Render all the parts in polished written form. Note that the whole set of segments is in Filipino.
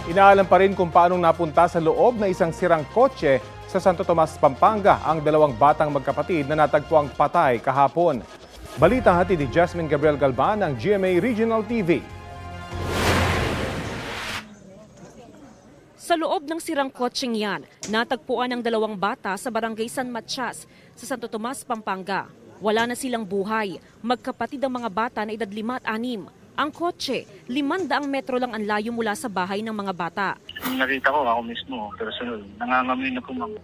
Inaalam pa rin kung paanong napunta sa loob na isang sirang kotse sa Santo Tomas, Pampanga ang dalawang batang magkapatid na natagpuang patay kahapon. Balita hatid ni Jasmine Gabriel Galban ng GMA Regional TV. Sa loob ng sirang kotseng yan, natagpuan ang dalawang bata sa barangay San Matias sa Santo Tomas, Pampanga. Wala na silang buhay. Magkapatid ang mga bata na edad 5 at 6. Ang kotse, 500 metro lang ang layo mula sa bahay ng mga bata. Nakita ko ako mismo, personal, nangangamoy na kumang.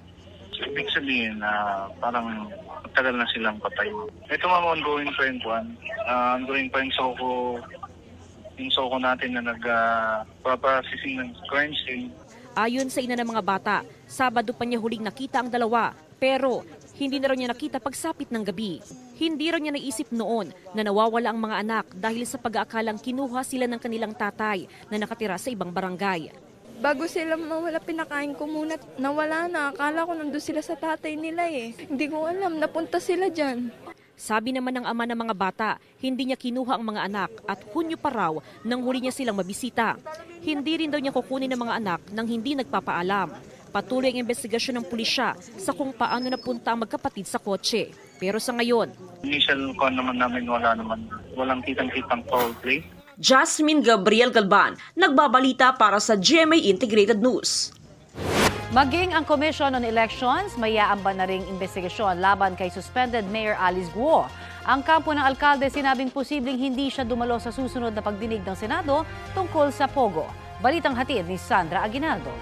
So, ibig sabihin na parang matagal na silang patay. Ito ongoing pa yung ongoing pa yung soko natin na nagpapasising ng crime scene. Ayon sa ina ng mga bata, Sabado pa niya huling nakita ang dalawa, pero hindi na raw niya nakita pagsapit ng gabi. Hindi raw niya naisip noon na nawawala ang mga anak dahil sa pag-aakalang kinuha sila ng kanilang tatay na nakatira sa ibang barangay. Bago sila mawala, pinakain ko muna. Nawala na. Akala ko nandun sila sa tatay nila eh. Hindi ko alam, napunta sila dyan. Sabi naman ng ama ng mga bata, hindi niya kinuha ang mga anak at Hunyo pa raw nang huli niya silang mabisita. Hindi rin daw niya kukunin ang mga anak nang hindi nagpapaalam. Patuloy ang investigasyon ng pulisya sa kung paano napunta ang magkapatid sa kotse. Pero sa ngayon, initial call naman namin walang kitang-kitang foul play. Jasmine Gabriel Galban, nagbabalita para sa GMA Integrated News. Maging ang Commission on Elections, may aamba na ring investigasyon laban kay suspended Mayor Alice Guo. Ang kampo ng alkalde sinabing posibleng hindi siya dumalo sa susunod na pagdinig ng Senado tungkol sa Pogo. Balitang hatid ni Sandra Aguinaldo.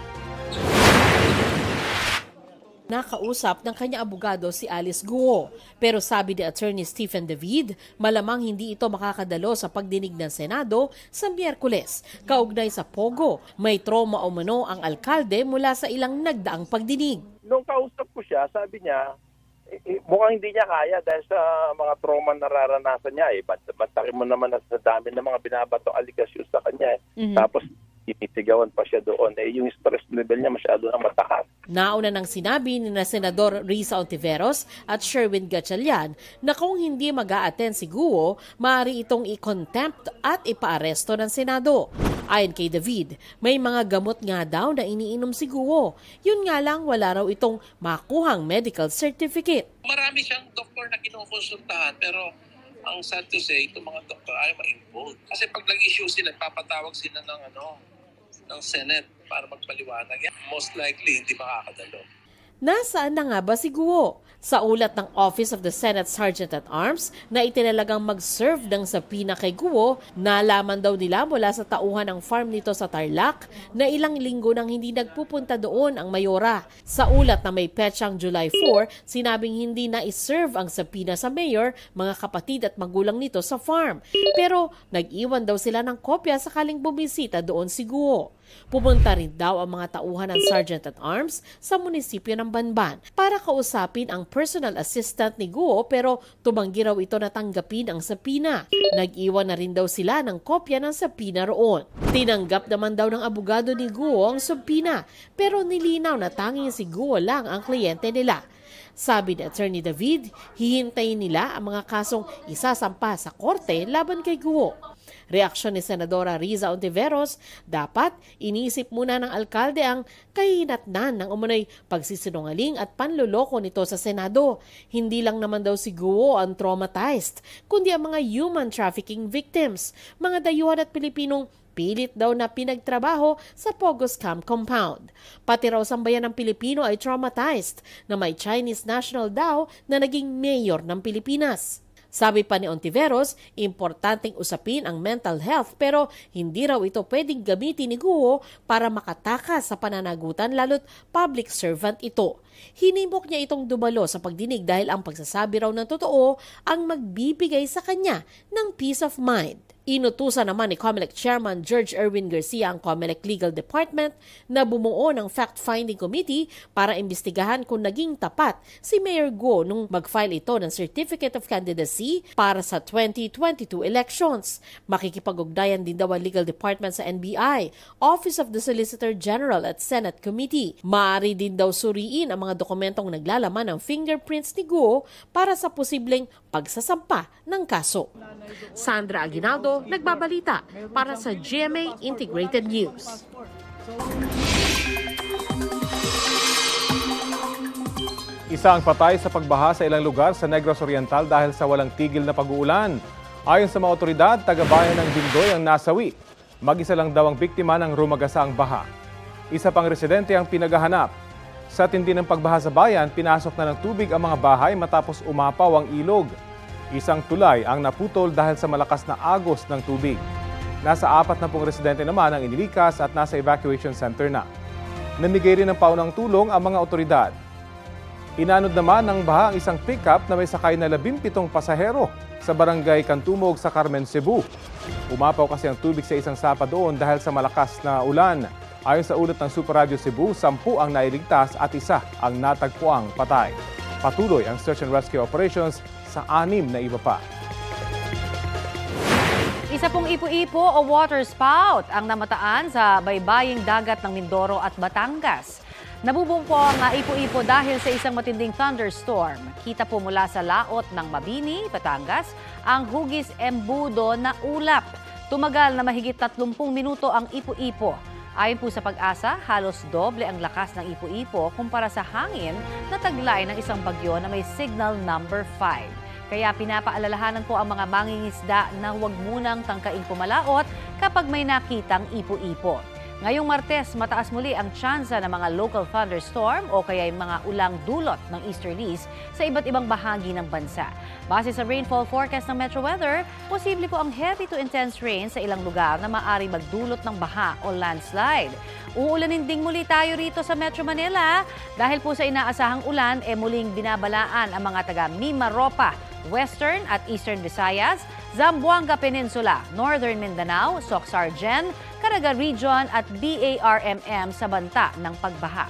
Nakausap ng kanya abogado si Alice Guo. Pero sabi ni Attorney Stephen David, malamang hindi ito makakadalo sa pagdinig ng Senado sa Miyerkules. Kaugnay sa Pogo, may trauma o mano ang alkalde mula sa ilang nagdaang pagdinig. Nung kausap ko siya, sabi niya, mukhang hindi niya kaya dahil sa mga trauma na nararanasan niya. Bantakin mo naman sa dami ng mga binabatong aligasyon sa kanya. Tapos initigawan pa siya doon. Yung stress level niya masyado na matakas. Nauna nang sinabi ni na Senador Risa Ontiveros at Sherwin Gatchalian na kung hindi mag-a-attend si Guo, maaari itong i-contempt at ipaaresto ng Senado. Ayon kay David, may mga gamot nga daw na iniinom si Guo. Yun nga lang wala raw itong makuhang medical certificate. Marami siyang doktor na kinukonsultahan pero ang sad to say, itong mga doktor ay ma-involved. Kasi pag nag-issue sila, papatawag sila ng Senate para magpaliwanag. Most likely, hindi makakadalo. Nasaan na nga ba si Guo? Sa ulat ng Office of the Senate Sergeant-at-Arms na itinalagang mag-serve ng sapina kay Guo, nalaman daw nila mula sa tauhan ng farm nito sa Tarlac na ilang linggo nang hindi nagpupunta doon ang mayora. Sa ulat na may petsang July 4, sinabing hindi na iserve ang sapina sa mayor, mga kapatid at magulang nito sa farm. Pero nag-iwan daw sila ng kopya sakaling bumisita doon si Guo. Pumunta rin daw ang mga tauhan ng Sergeant-at-Arms sa munisipyo ng Banban para kausapin ang personal assistant ni Guo pero tumanggi raw ito na tanggapin ang sapina. Nag-iwan na rin daw sila ng kopya ng sapina roon. Tinanggap naman daw ng abogado ni Guo ang sapina pero nilinaw na tanging si Guo lang ang kliyente nila. Sabi ni Attorney David, hihintayin nila ang mga kasong isasampa sa korte laban kay Guo. Reaksyon ni Senadora Risa Ontiveros, dapat iniisip muna ng alkalde ang kahinatnan ng umunoy pagsisinungaling at panluloko nito sa Senado. Hindi lang naman daw si Guo ang traumatized, kundi ang mga human trafficking victims, mga dayuhan at Pilipinong pilit daw na pinagtrabaho sa Pogo Scam Compound. Pati raw sambayan ng Pilipino ay traumatized na may Chinese national daw na naging mayor ng Pilipinas. Sabi pa ni Ontiveros, importanteng usapin ang mental health pero hindi raw ito pwedeng gamitin ni Guo para makatakas sa pananagutan lalo't public servant ito. Hinimok niya itong dumalo sa pagdinig dahil ang pagsasabi raw ng totoo ang magbibigay sa kanya ng peace of mind. Inutusan naman ni COMELEC Chairman George Erwin Garcia ang COMELEC Legal Department na bumuo ng fact-finding committee para imbestigahan kung naging tapat si Mayor Guo nung mag-file ito ng Certificate of Candidacy para sa 2022 elections. Makikipag-ugnayan din daw ang Legal Department sa NBI, Office of the Solicitor General at Senate Committee. Maaari din daw suriin ang mga dokumentong naglalaman ng fingerprints ni Guo para sa posibleng pagsasampa ng kaso. Sandra Aguinaldo, nagbabalita para sa GMA Integrated News. Isa ang patay sa pagbaha sa ilang lugar sa Negros Oriental dahil sa walang tigil na pag-uulan. Ayon sa mga otoridad, taga-bayan ng Bindoy ang nasawi. Mag-isa lang daw ang biktima ng rumagasaang baha. Isa pang residente ang pinaghahanap. Sa tindi ng pagbaha sa bayan, pinasok na ng tubig ang mga bahay matapos umapaw ang ilog. Isang tulay ang naputol dahil sa malakas na agos ng tubig. Nasa 40 residente naman ang inilikas at nasa evacuation center na. Namigay rin ng paunang tulong ang mga otoridad. Inanod naman ng baha ang isang pickup na may sakay na 17 pasahero sa barangay Cantumog sa Carmen, Cebu. Umapaw kasi ang tubig sa isang sapa doon dahil sa malakas na ulan. Ayon sa ulat ng Super Radio Cebu, 10 ang nailigtas at isa ang natagpuang patay. Patuloy ang search and rescue operations sa 6 na iba pa. Isa pong ipo-ipo o water spout ang namataan sa baybaying dagat ng Mindoro at Batangas. Nabubong po ang ipo-ipo dahil sa isang matinding thunderstorm. Kita po mula sa laot ng Mabini, Batangas, ang hugis embudo na ulap. Tumagal na mahigit 30 minuto ang ipo-ipo. Ayon po sa Pag-asa, halos doble ang lakas ng ipo-ipo kumpara sa hangin na taglay ng isang bagyo na may signal number 5. Kaya pinapaalalahanan po ang mga mangingisda na huwag munang tangkaing pumalaot kapag may nakitang ipo-ipo. Ngayong Martes, mataas muli ang tsansa ng mga local thunderstorm o kaya yung mga ulang dulot ng easterlies sa iba't ibang bahagi ng bansa. Base sa rainfall forecast ng Metro Weather, posible po ang heavy to intense rain sa ilang lugar na maaari magdulot ng baha o landslide. Uulanin ding muli tayo rito sa Metro Manila dahil po sa inaasahang ulan, muling binabalaan ang mga taga Mimaropa, Western at Eastern Visayas, Zamboanga Peninsula, Northern Mindanao, Soc-Sargen, Caraga Region at BARMM sa banta ng pagbaha.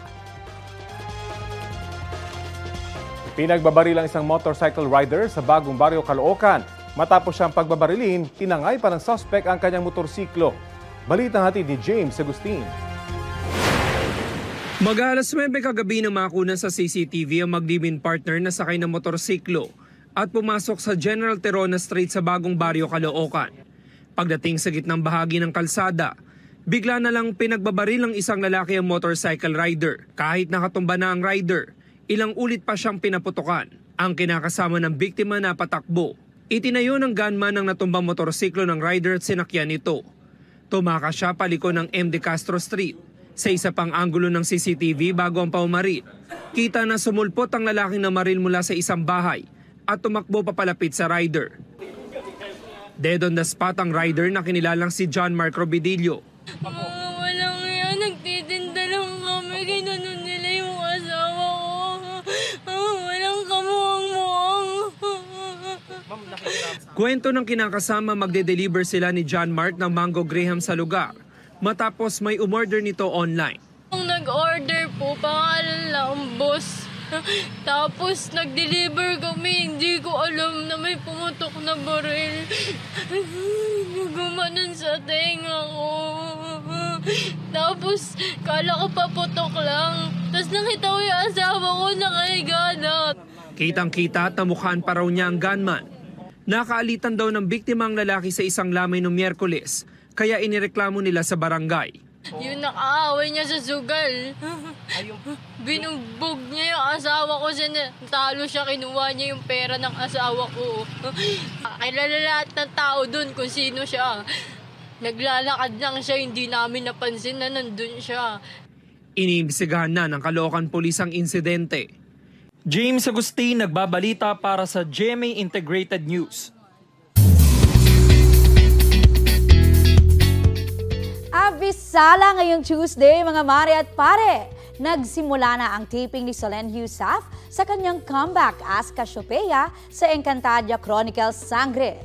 Pinagbabaril ang isang motorcycle rider sa Bagong Baryo, Caloocan. Matapos siyang pagbabarilin, tinangay pa ng suspect ang kanyang motorsiklo. Balitang hatid ni James Agustin. Mag-alas 9 kagabi ng makunan sa CCTV ang maglibing partner na sakay ng motorsiklo at pumasok sa General Terona Street sa Bagong Baryo, Caloocan. Pagdating sa gitnang bahagi ng kalsada, bigla na lang pinagbabaril ng isang lalaki ang motorcycle rider. Kahit nakatumba na ang rider, ilang ulit pa siyang pinaputukan. Ang kinakasama ng biktima na patakbo. Itinayo ng gunman ang natumbang motorsiklo ng rider at sinakyan nito. Tumakas siya paliko ng MD Castro Street. Sa isa pang anggulo ng CCTV bago ang paumaril, kita na sumulpot ang lalaking namaril mula sa isang bahay at tumakbo papalapit sa rider. Dead on the spot ang rider na kinilalang si John Mark Robidillo. Walang yan, nagtitinda lang kami, ginanon nila yung asawa ko. Walang kamuang-muang. Kwento ng kinakasama, magde-deliver sila ni John Mark ng Mango Graham sa lugar matapos may umorder nito online. Nung nag-order po, pangalan lang, boss. Tapos nag-deliver kami, hindi ko alam na may pumutok na baril. Gumanon sa tenga ko. Tapos kala ko paputok lang. Tapos nakita ko yung asawa ko nakahiga na. Kitang-kita at namukhaan pa raw niya ang gunman. Nakaalitan daw ng biktima ang lalaki sa isang lamay noong Miyerkules, kaya inireklamo nila sa barangay. Yung nakaaway niya sa sugal. Binugbog niya yung asawa ko. Talo siya, kinuha niya yung pera ng asawa ko. Kilala lahat ng tao dun kung sino siya. Naglalakad lang siya, hindi namin napansin na nandun siya. Iniimbestigahan na ng Caloocan Police ang insidente. James Agustin, nagbabalita para sa GMA Integrated News. Abisala ngayong Tuesday, mga mare at pare. Nagsimula na ang taping ni Solenn Heussaff sa kanyang comeback as Cassiopeia sa Encantadia Chronicles Sangre.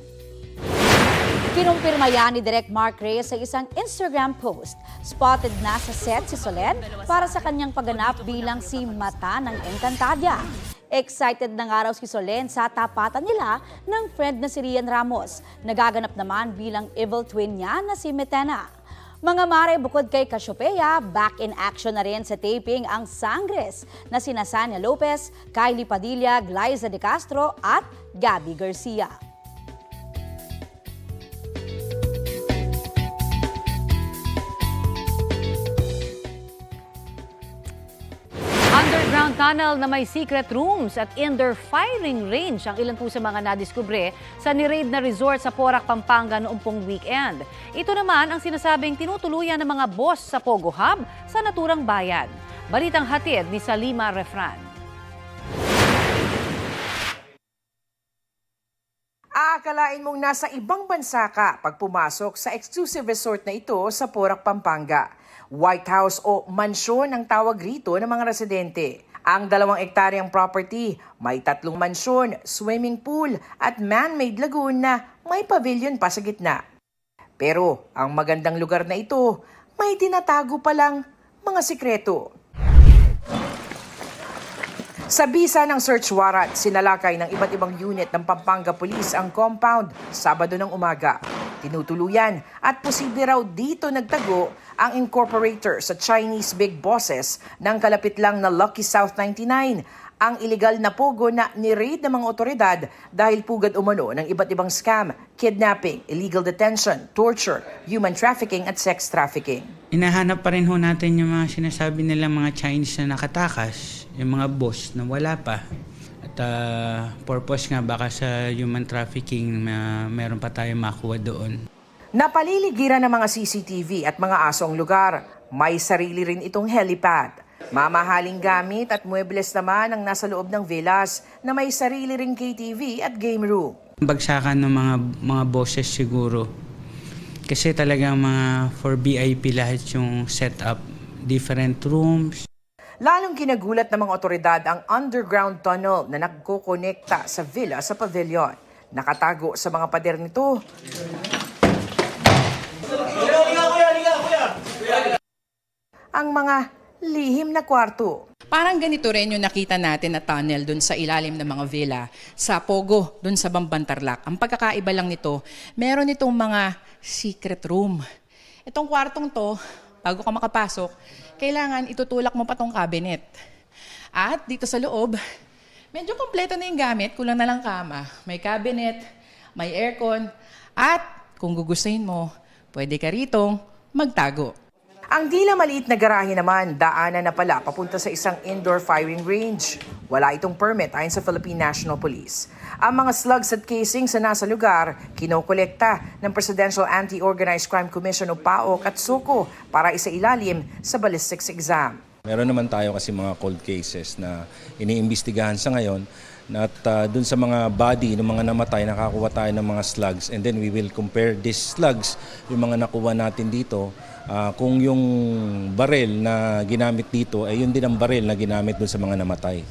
Kinumpirma yan ni Direk Mark Reyes sa isang Instagram post. Spotted na sa set si Solenn para sa kanyang pagganap bilang si Mata ng Encantadia. Excited na nga raw si Solenn sa tapatan nila ng friend na si Rian Ramos. Nagaganap naman bilang evil twin niya na si Metena. Mga mare, bukod kay Cassiopeia, back in action na rin sa taping ang Sangres na sina Sania Lopez, Kylie Padilla, Glyza De Castro at Gabby Garcia. Underground tunnel na may secret rooms at indoor firing range ang ilan po sa mga nadiskubre sa ni-raid na resort sa Porac, Pampanga noong pong weekend. Ito naman ang sinasabing tinutuluyan ng mga boss sa Pogo Hub sa naturang bayan. Balitang hatid ni Salima Refran. Aakalain mong nasa ibang bansa ka pag pumasok sa exclusive resort na ito sa Porac, Pampanga. White House o mansyon ang tawag rito ng mga residente. Ang 2 hektaryang property, may 3 mansyon, swimming pool at man-made lagoon na may pavilion pa sa gitna. Pero ang magandang lugar na ito, may tinatago palang mga sikreto. Sa bisa ng search warrant, sinalakay ng iba't ibang unit ng Pampanga Police ang compound Sabado ng umaga. Tinutuluyan at posible raw dito nagtago ang incorporator sa Chinese big bosses ng kalapit lang na Lucky South 99, ang iligal na pogo na ni-raid ng mga otoridad dahil pugad umano ng iba't ibang scam, kidnapping, illegal detention, torture, human trafficking at sex trafficking. Hinahanap pa rin ho natin yung mga sinasabi nilang mga Chinese na nakatakas, yung mga boss na wala pa. At purpose nga baka sa human trafficking meron pa tayong makuha doon. Napaliligiran ng mga CCTV at mga asong lugar. May sarili rin itong helipad. Mamahaling gamit at muebles naman ang nasa loob ng villas na may sarili ring KTV at game room. Bagsakan ng mga bosses siguro. Kasi talagang mga for VIP lahat yung setup, different rooms. Lalong kinagulat ng mga otoridad ang underground tunnel na nagkokonekta sa villa sa pavilion. Nakatago sa mga pader nito ang mga lihim na kwarto. Parang ganito rin yung nakita natin na tunnel dun sa ilalim ng mga villa sa Pogo, dun sa Bambantarlac. Ang pagkakaiba lang nito, meron itong mga secret room. Itong kwartong to, bago ka makapasok, kailangan itutulak mo pa tong cabinet. At dito sa loob, medyo kompleto na yung gamit, kulang na lang kama. May cabinet, may aircon, at kung gugustuhin mo, pwede ka ritong magtago. Ang di na maliit na garahe naman, daanan na pala papunta sa isang indoor firing range. Wala itong permit ayon sa Philippine National Police. Ang mga slugs at casing sa nasa lugar, kinokolekta ng Presidential Anti-Organized Crime Commission o PAOC at SOCO para isailalim sa ballistics exam. Meron naman tayo kasi mga cold cases na iniimbestigahan sa ngayon at dun sa mga body ng mga namatay, nakakuha tayo ng mga slugs and then we will compare these slugs, yung mga nakuha natin dito, kung yung baril na ginamit dito ay yun din ang baril na ginamit dun sa mga namatay.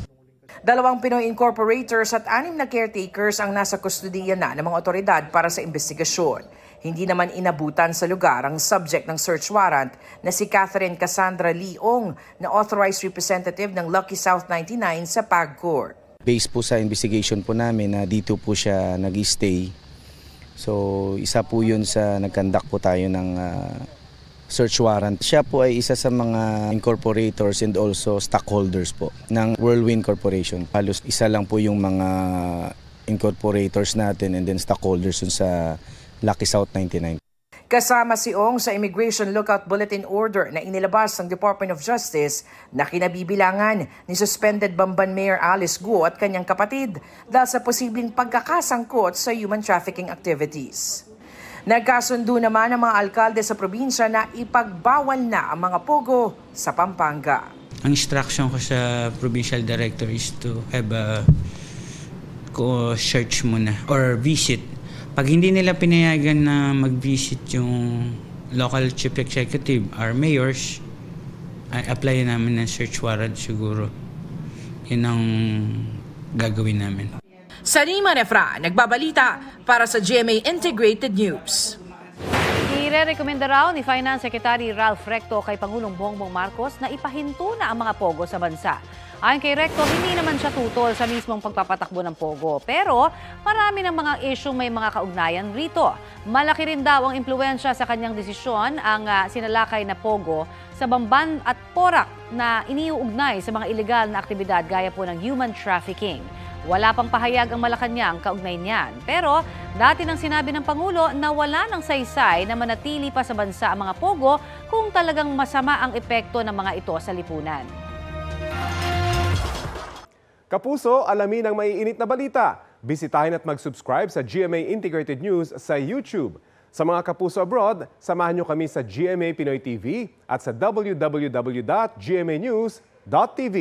2 Pinoy incorporators at 6 na caretakers ang nasa kustodiya na ng mga otoridad para sa investigasyon. Hindi naman inabutan sa lugar ang subject ng search warrant na si Catherine Cassandra Leong na authorized representative ng Lucky South 99 sa PAGCOR. Based po sa investigation po namin na dito po siya nag-stay. So isa po yun sa nagkandak po tayo ng search warrant. Siya po ay isa sa mga incorporators and also stockholders po ng Whirlwind Corporation. Halos isa lang po yung mga incorporators natin and then stockholders sa Lucky South 99. Kasama si Ong sa Immigration Lookout Bulletin Order na inilabas ng Department of Justice na kinabibilangan ni suspended Bamban Mayor Alice Guo at kanyang kapatid dahil sa posibleng pagkakasangkot sa human trafficking activities. Nagkasundo naman ang mga alkalde sa probinsya na ipagbawal na ang mga pogo sa Pampanga. Ang instruction ko sa provincial director is to have a search muna or visit. Pag hindi nila pinayagan na mag-visit yung local chief executive or mayors, ay apply namin ng search warrant siguro. Yun ang gagawin namin. Salima Refran, nagbabalita para sa GMA Integrated News. Ire-rekomenda raw ni Finance Secretary Ralph Recto kay Pangulong Bongbong Marcos na ipahinto na ang mga pogo sa bansa. Ayon kay Recto, hindi naman siya tutol sa mismong pagpapatakbo ng pogo. Pero marami ng mga isyong may mga kaugnayan rito. Malaki rin daw ang impluwensya sa kanyang desisyon ang sinalakay na pogo sa Bamban at Porac na iniuugnay sa mga ilegal na aktibidad gaya po ng human trafficking. Wala pang pahayag ang Malacanang kaugnay niyan. Pero dati nang sinabi ng Pangulo na wala ng saysay na manatili pa sa bansa ang mga pogo kung talagang masama ang epekto ng mga ito sa lipunan. Kapuso, alamin ang maiinit na balita. Bisitahin at mag-subscribe sa GMA Integrated News sa YouTube. Sa mga kapuso abroad, samahan niyo kami sa GMA Pinoy TV at sa www.gmanews.tv.